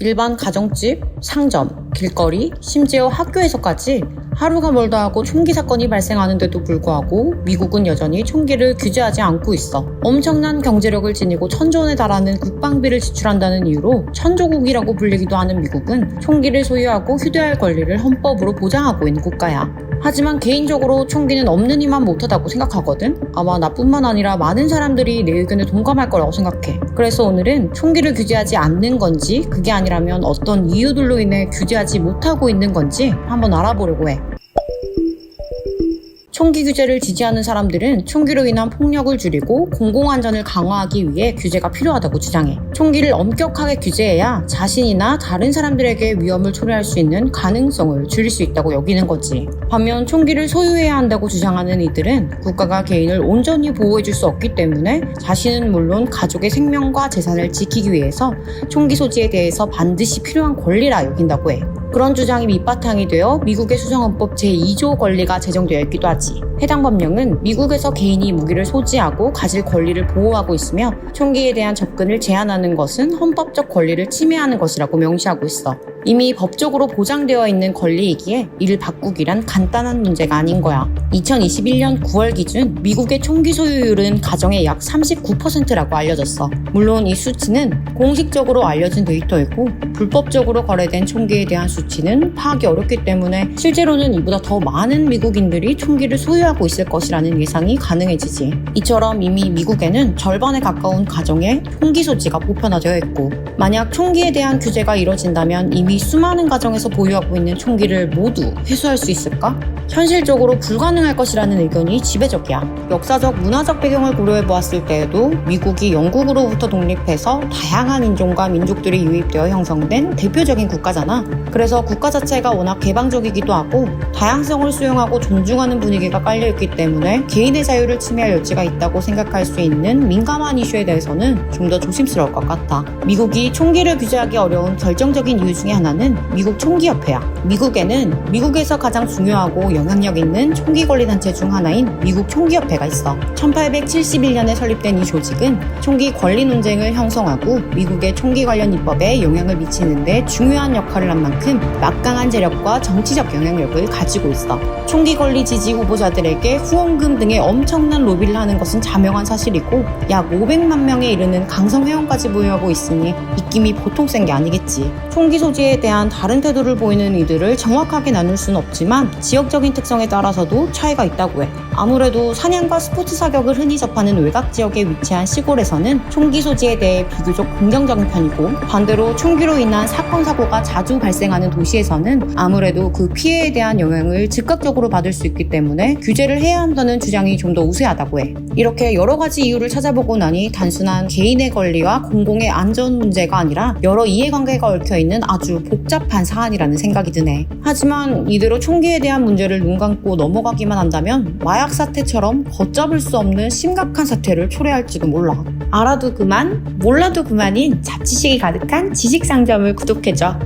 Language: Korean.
일반 가정집, 상점, 길거리, 심지어 학교에서까지 하루가 멀다 하고 총기 사건이 발생하는데도 불구하고 미국은 여전히 총기를 규제하지 않고 있어. 엄청난 경제력을 지니고 천조 원에 달하는 국방비를 지출한다는 이유로 천조국이라고 불리기도 하는 미국은 총기를 소유하고 휴대할 권리를 헌법으로 보장하고 있는 국가야. 하지만 개인적으로 총기는 없는 이만 못하다고 생각하거든? 아마 나뿐만 아니라 많은 사람들이 내 의견에 동감할 거라고 생각해. 그래서 오늘은 총기를 규제하지 않는 건지, 그게 아니라면 어떤 이유들로 인해 규제하지 못하고 있는 건지 한번 알아보려고 해. 총기 규제를 지지하는 사람들은 총기로 인한 폭력을 줄이고 공공안전을 강화하기 위해 규제가 필요하다고 주장해. 총기를 엄격하게 규제해야 자신이나 다른 사람들에게 위험을 초래할 수 있는 가능성을 줄일 수 있다고 여기는 거지. 반면 총기를 소유해야 한다고 주장하는 이들은 국가가 개인을 온전히 보호해줄 수 없기 때문에 자신은 물론 가족의 생명과 재산을 지키기 위해서 총기 소지에 대해서 반드시 필요한 권리라 여긴다고 해. 그런 주장이 밑바탕이 되어 미국의 수정헌법 제2조 권리가 제정되어 있기도 하지. 해당 법령은 미국에서 개인이 무기를 소지하고 가질 권리를 보호하고 있으며 총기에 대한 접근을 제한하는 것은 헌법적 권리를 침해하는 것이라고 명시하고 있어. 이미 법적으로 보장되어 있는 권리이기에 이를 바꾸기란 간단한 문제가 아닌 거야. 2021년 9월 기준 미국의 총기 소유율은 가정의 약 39%라고 알려졌어. 물론 이 수치는 공식적으로 알려진 데이터이고 불법적으로 거래된 총기에 대한 수치는 파악이 어렵기 때문에 실제로는 이보다 더 많은 미국인들이 총기를 소유하고 있을 것이라는 예상이 가능해지지. 이처럼 이미 미국에는 절반에 가까운 가정에 총기 소지가 보편화되어 있고, 만약 총기에 대한 규제가 이뤄진다면 이미 수많은 가정에서 보유하고 있는 총기를 모두 회수할 수 있을까? 현실적으로 불가능할 것이라는 의견이 지배적이야. 역사적 문화적 배경을 고려해 보았을 때에도 미국이 영국으로부터 독립해서 다양한 인종과 민족들이 유입되어 형성된 대표적인 국가잖아. 그래서 국가 자체가 워낙 개방적이기도 하고 다양성을 수용하고 존중하는 분위기가 깔려있기 때문에 개인의 자유를 침해할 여지가 있다고 생각할 수 있는 민감한 이슈에 대해서는 좀 더 조심스러울 것 같아. 미국이 총기를 규제하기 어려운 결정적인 이유 중에 하나는 미국 총기협회야. 미국에는 미국에서 가장 중요하고 영향력 있는 총기 권리 단체 중 하나인 미국 총기협회가 있어. 1871년에 설립된 이 조직은 총기 권리 논쟁을 형성하고 미국의 총기 관련 입법에 영향을 미치는 데 중요한 역할을 한 만큼 막강한 재력과 정치적 영향력을 가지고 있어. 총기 권리 지지 후보자들에게 후원금 등의 엄청난 로비를 하는 것은 자명한 사실이고 약 500만 명에 이르는 강성 회원까지 보유하고 있으니 입김이 보통 센 게 아니겠지. 총기 소지에 대한 다른 태도를 보이는 이들을 정확하게 나눌 수는 없지만 지역적인 특성에 따라서도 차이가 있다고 해. 아무래도 사냥과 스포츠 사격을 흔히 접하는 외곽 지역에 위치한 시골에서는 총기 소지에 대해 비교적 긍정적인 편이고, 반대로 총기로 인한 사건 사고가 자주 발생하는 도시에서는 아무래도 그 피해에 대한 영향을 즉각적으로 받을 수 있기 때문에 규제를 해야 한다는 주장이 좀 더 우세하다고 해. 이렇게 여러 가지 이유를 찾아보고 나니 단순한 개인의 권리와 공공의 안전 문제가 아니라 여러 이해관계가 얽혀있는 아주 복잡한 사안이라는 생각이 드네. 하지만 이대로 총기에 대한 문제를 눈 감고 넘어가기만 한다면 마약 사태처럼 걷잡을 수 없는 심각한 사태를 초래할지도 몰라. 알아도 그만, 몰라도 그만인 잡지식이 가득한 지식상점을 구독해줘.